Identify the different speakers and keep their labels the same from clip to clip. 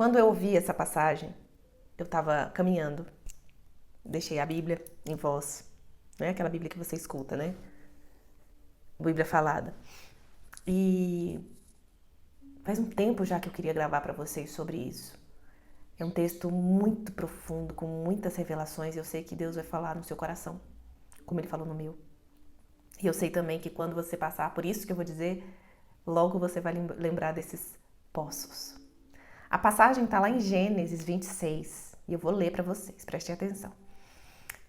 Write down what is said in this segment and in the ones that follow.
Speaker 1: Quando eu ouvi essa passagem, eu estava caminhando, deixei a Bíblia em voz, não é aquela Bíblia que você escuta, né? Bíblia falada. E faz um tempo já que eu queria gravar para vocês sobre isso. É um texto muito profundo, com muitas revelações, e eu sei que Deus vai falar no seu coração, como Ele falou no meu. E eu sei também que quando você passar por isso que eu vou dizer, logo você vai lembrar desses poços. A passagem está lá em Gênesis 26, e eu vou ler para vocês, prestem atenção.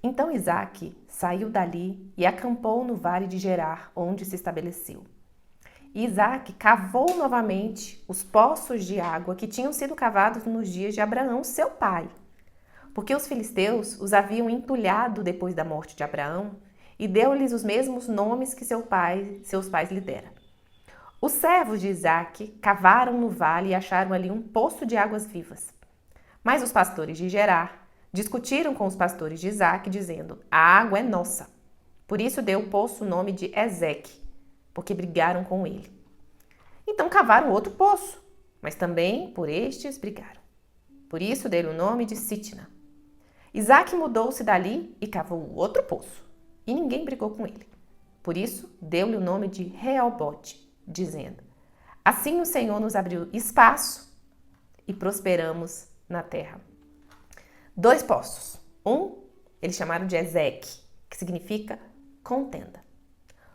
Speaker 1: Então Isaque saiu dali e acampou no vale de Gerar, onde se estabeleceu. E Isaque cavou novamente os poços de água que tinham sido cavados nos dias de Abraão, seu pai, porque os filisteus os haviam entulhado depois da morte de Abraão e deu-lhes os mesmos nomes que seus pais lhe deram. Os servos de Isaque cavaram no vale e acharam ali um poço de águas vivas. Mas os pastores de Gerar discutiram com os pastores de Isaque, dizendo: a água é nossa. Por isso deu o poço o nome de Ezeque, porque brigaram com ele. Então cavaram outro poço, mas também por estes brigaram. Por isso deu o nome de Sitna. Isaque mudou-se dali e cavou outro poço, e ninguém brigou com ele. Por isso deu-lhe o nome de Reobote, dizendo: assim o Senhor nos abriu espaço e prosperamos na terra. 2 poços. Um, eles chamaram de Ezeque, que significa contenda.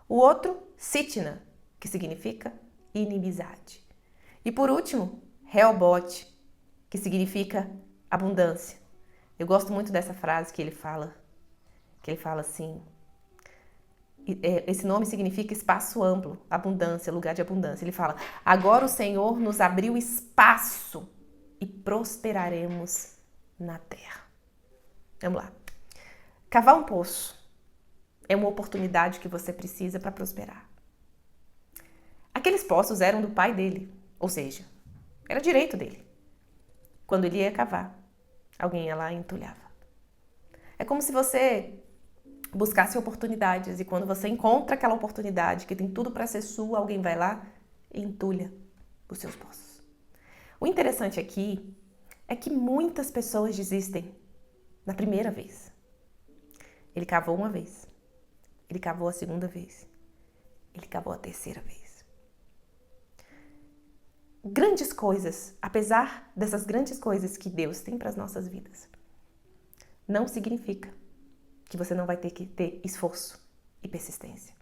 Speaker 1: O outro, Sitna, que significa inimizade. E por último, Reobote, que significa abundância. Eu gosto muito dessa frase que ele fala assim, esse nome significa espaço amplo, abundância, lugar de abundância. Ele fala: agora o Senhor nos abriu espaço e prosperaremos na terra. Vamos lá. Cavar um poço é uma oportunidade que você precisa para prosperar. Aqueles poços eram do pai dele, ou seja, era direito dele. Quando ele ia cavar, alguém ia lá e entulhava. É como se você buscasse oportunidades e quando você encontra aquela oportunidade que tem tudo para ser sua, alguém vai lá e entulha os seus poços. O interessante aqui é que muitas pessoas desistem na primeira vez. Ele cavou uma vez, ele cavou a segunda vez, ele cavou a terceira vez. Grandes coisas, apesar dessas grandes coisas que Deus tem para as nossas vidas, não significa que você não vai ter que ter esforço e persistência.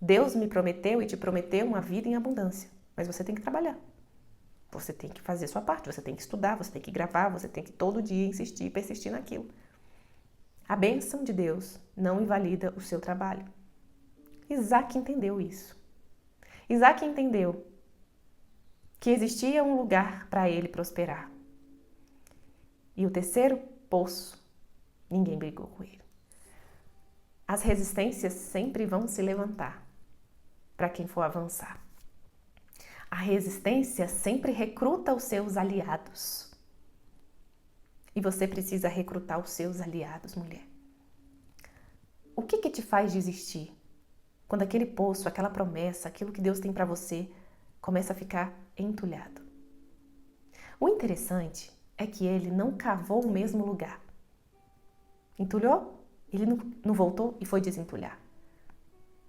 Speaker 1: Deus me prometeu e te prometeu uma vida em abundância, mas você tem que trabalhar. Você tem que fazer a sua parte, você tem que estudar, você tem que gravar, você tem que todo dia insistir e persistir naquilo. A bênção de Deus não invalida o seu trabalho. Isaque entendeu isso. Isaque entendeu que existia um lugar para ele prosperar. E o terceiro poço, ninguém brigou com ele. As resistências sempre vão se levantar para quem for avançar. A resistência sempre recruta os seus aliados. E você precisa recrutar os seus aliados, mulher. O que te faz desistir? Quando aquele poço, aquela promessa, aquilo que Deus tem para você, começa a ficar entulhado. O interessante é que ele não cavou o mesmo lugar. Entulhou? Ele não voltou e foi desentulhar.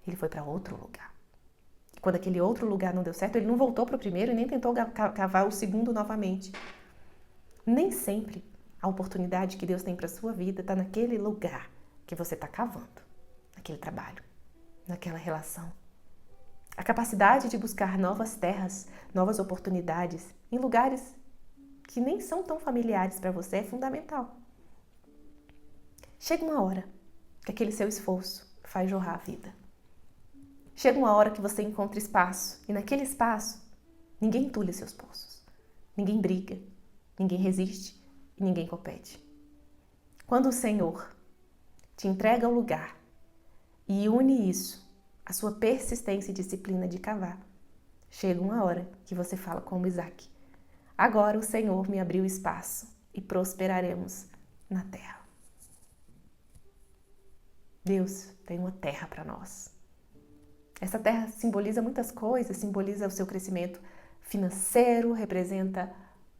Speaker 1: Ele foi para outro lugar. E quando aquele outro lugar não deu certo, ele não voltou para o primeiro e nem tentou cavar o segundo novamente. Nem sempre a oportunidade que Deus tem para a sua vida está naquele lugar que você está cavando, naquele trabalho, naquela relação. A capacidade de buscar novas terras, novas oportunidades em lugares que nem são tão familiares para você é fundamental. Chega uma hora que aquele seu esforço faz jorrar a vida. Chega uma hora que você encontra espaço e naquele espaço ninguém entulha seus poços, ninguém briga, ninguém resiste e ninguém compete. Quando o Senhor te entrega o lugar e une isso à sua persistência e disciplina de cavar, chega uma hora que você fala como Isaque: agora o Senhor me abriu espaço e prosperaremos na terra. Deus tem uma terra para nós. Essa terra simboliza muitas coisas, simboliza o seu crescimento financeiro, representa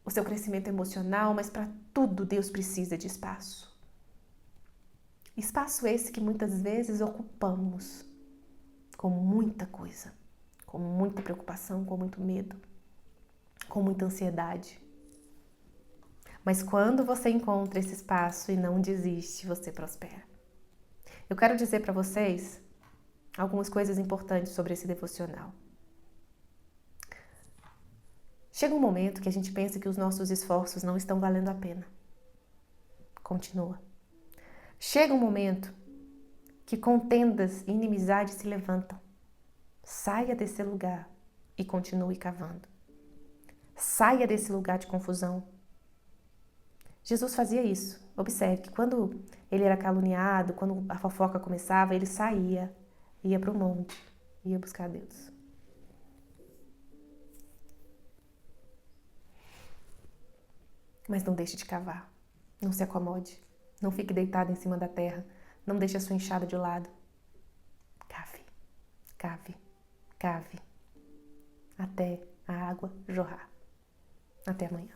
Speaker 1: o seu crescimento emocional, mas para tudo Deus precisa de espaço. Espaço esse que muitas vezes ocupamos com muita coisa, com muita preocupação, com muito medo, com muita ansiedade. Mas quando você encontra esse espaço e não desiste, você prospera. Eu quero dizer para vocês algumas coisas importantes sobre esse devocional. Chega um momento que a gente pensa que os nossos esforços não estão valendo a pena. Continua. Chega um momento que contendas e inimizades se levantam. Saia desse lugar e continue cavando. Saia desse lugar de confusão. Jesus fazia isso. Observe que quando ele era caluniado, quando a fofoca começava, ele saía, ia para o monte, ia buscar Deus. Mas não deixe de cavar. Não se acomode. Não fique deitado em cima da terra. Não deixe a sua enxada de lado. Cave, cave, cave. Até a água jorrar. Até amanhã.